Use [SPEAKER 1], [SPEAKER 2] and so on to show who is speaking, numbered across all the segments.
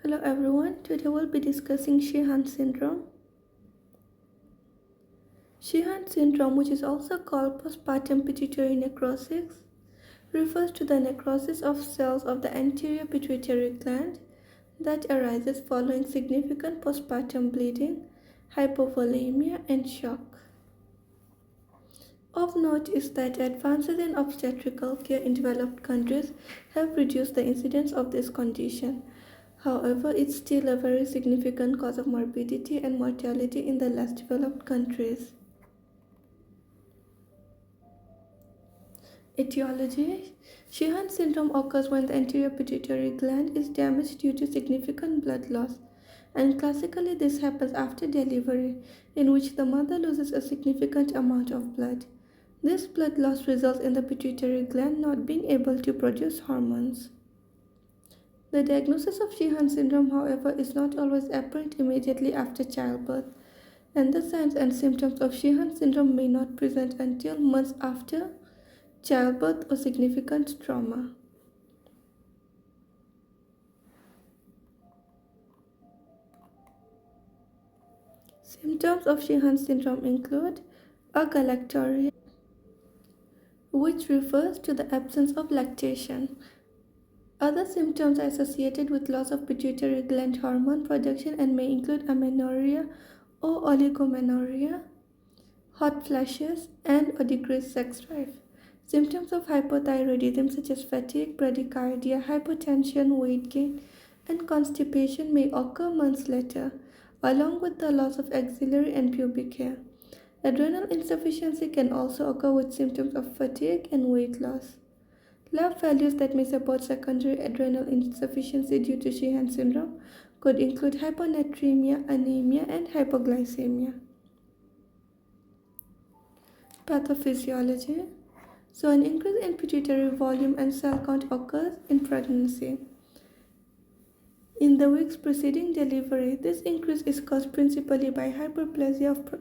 [SPEAKER 1] Hello everyone, today we'll be discussing Sheehan Syndrome. Sheehan Syndrome, which is also called postpartum pituitary necrosis, refers to the necrosis of cells of the anterior pituitary gland that arises following significant postpartum bleeding, hypovolemia, and shock. Of note is that advances in obstetrical care in developed countries have reduced the incidence of this condition. However, it's still a very significant cause of morbidity and mortality in the less developed countries. Etiology: Sheehan syndrome occurs when the anterior pituitary gland is damaged due to significant blood loss, and classically this happens after delivery, in which the mother loses a significant amount of blood. This blood loss results in the pituitary gland not being able to produce hormones. The diagnosis of Sheehan syndrome, however, is not always apparent immediately after childbirth, and the signs and symptoms of Sheehan syndrome may not present until months after childbirth or significant trauma. Symptoms of Sheehan syndrome include agalactorrhea, which refers to the absence of lactation. Other symptoms are associated with loss of pituitary gland hormone production and may include amenorrhea or oligomenorrhea, hot flashes, and or decreased sex drive. Symptoms of hypothyroidism such as fatigue, bradycardia, hypotension, weight gain, and constipation may occur months later, along with the loss of axillary and pubic hair. Adrenal insufficiency can also occur with symptoms of fatigue and weight loss. Lab values that may support secondary adrenal insufficiency due to Sheehan syndrome could include hyponatremia, anemia, and hypoglycemia. Pathophysiology. So, an increase in pituitary volume and cell count occurs in pregnancy. In the weeks preceding delivery, this increase is caused principally by hyperplasia of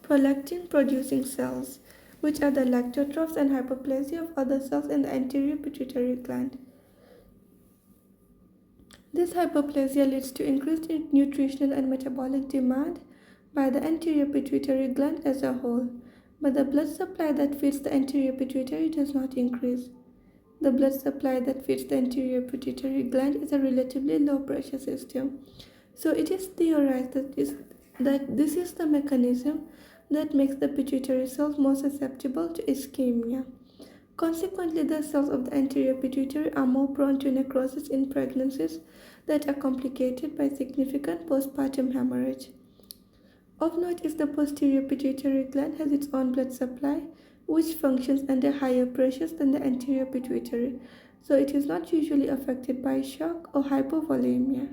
[SPEAKER 1] prolactin-producing cells, which are the lactotrophs, and hyperplasia of other cells in the anterior pituitary gland. This hyperplasia leads to increased nutritional and metabolic demand by the anterior pituitary gland as a whole, but the blood supply that feeds the anterior pituitary does not increase. The blood supply that feeds the anterior pituitary gland is a relatively low pressure system, so it is theorized that this is the mechanism that makes the pituitary cells more susceptible to ischemia. Consequently, the cells of the anterior pituitary are more prone to necrosis in pregnancies that are complicated by significant postpartum hemorrhage. Of note is the posterior pituitary gland has its own blood supply, which functions under higher pressures than the anterior pituitary, so it is not usually affected by shock or hypovolemia.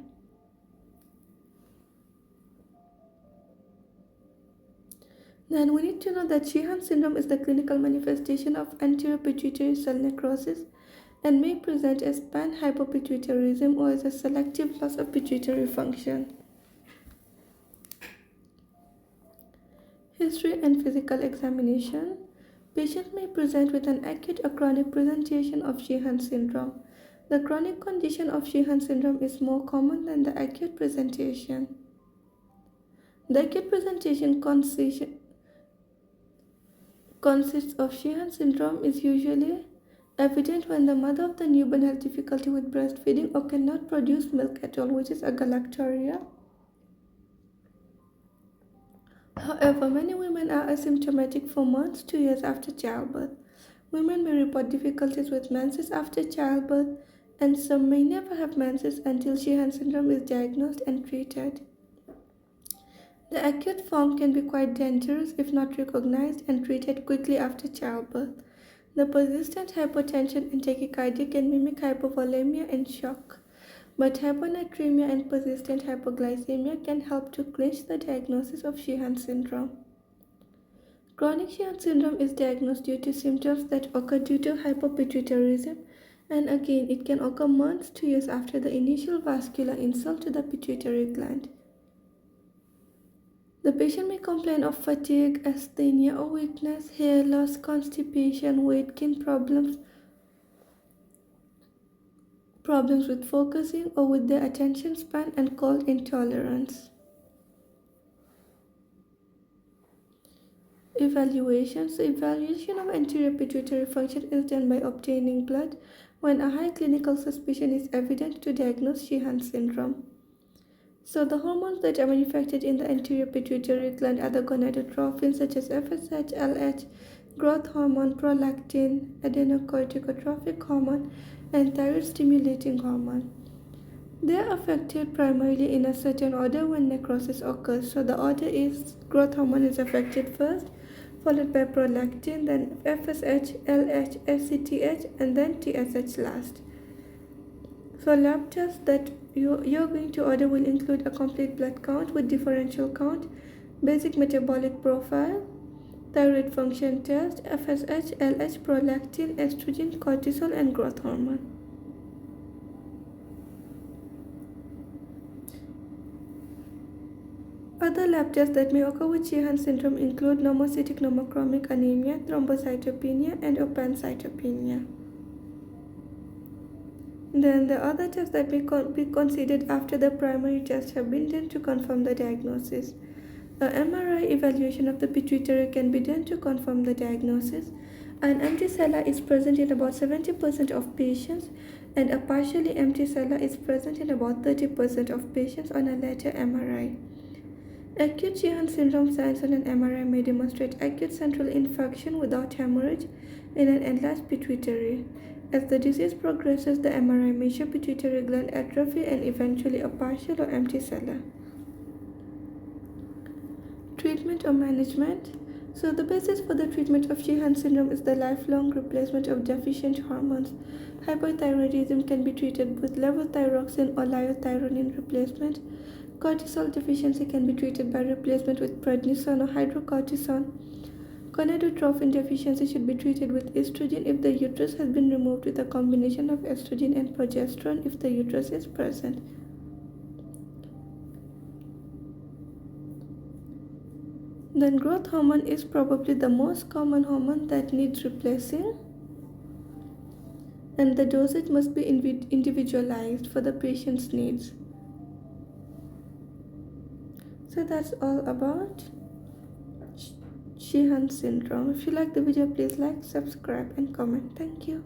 [SPEAKER 1] Then we need to know that Sheehan syndrome is the clinical manifestation of anterior pituitary cell necrosis and may present as panhypopituitarism or as a selective loss of pituitary function. History and physical examination. Patients may present with an acute or chronic presentation of Sheehan syndrome. The chronic condition of Sheehan syndrome is more common than the acute presentation. The acute presentation consists of Sheehan syndrome is usually evident when the mother of the newborn has difficulty with breastfeeding or cannot produce milk at all, which is agalactorrhea. However, many women are asymptomatic for months to years after childbirth. Women may report difficulties with menses after childbirth, and some may never have menses until Sheehan syndrome is diagnosed and treated. The acute form can be quite dangerous if not recognized and treated quickly after childbirth. The persistent hypotension and tachycardia can mimic hypovolemia and shock, but hyponatremia and persistent hypoglycemia can help to clinch the diagnosis of Sheehan syndrome. Chronic Sheehan syndrome is diagnosed due to symptoms that occur due to hypopituitarism, and again it can occur months to years after the initial vascular insult to the pituitary gland. The patient may complain of fatigue, asthenia or weakness, hair loss, constipation, weight gain problems, problems with focusing or with their attention span, and cold intolerance. Evaluations. The evaluation of anterior pituitary function is done by obtaining blood when a high clinical suspicion is evident to diagnose Sheehan syndrome. So the hormones that are manufactured in the anterior pituitary gland are the gonadotropins such as FSH, LH, growth hormone, prolactin, adrenocorticotropic hormone, and thyroid stimulating hormone. They are affected primarily in a certain order when necrosis occurs. So the order is growth hormone is affected first, followed by prolactin, then FSH, LH, FCTH, and then TSH last. So lab tests that you're going to order will include a complete blood count with differential count, basic metabolic profile, thyroid function test, FSH, LH, prolactin, estrogen, cortisol, and growth hormone. Other lab tests that may occur with Sheehan syndrome include normocytic nomochromic anemia, thrombocytopenia, and pancytopenia. Then the other tests that may be considered after the primary tests have been done to confirm the diagnosis. A MRI evaluation of the pituitary can be done to confirm the diagnosis. An empty cella is present in about 70% of patients, and a partially empty cella is present in about 30% of patients on a later MRI. Acute Sheehan syndrome signs on an MRI may demonstrate acute central infarction without hemorrhage in an enlarged pituitary. As the disease progresses, the MRI may show pituitary gland atrophy and eventually a partial or empty cella. Treatment or management. So the basis for the treatment of Sheehan syndrome is the lifelong replacement of deficient hormones. Hypothyroidism can be treated with levothyroxine or liothyronine replacement. Cortisol deficiency can be treated by replacement with prednisone or hydrocortisone. Gonadotropin deficiency should be treated with estrogen if the uterus has been removed with a combination of estrogen and progesterone if the uterus is present. Then growth hormone is probably the most common hormone that needs replacing, and the dosage must be individualized for the patient's needs. So that's all about Sheehan syndrome. If you like the video, please like, subscribe, and comment. Thank you.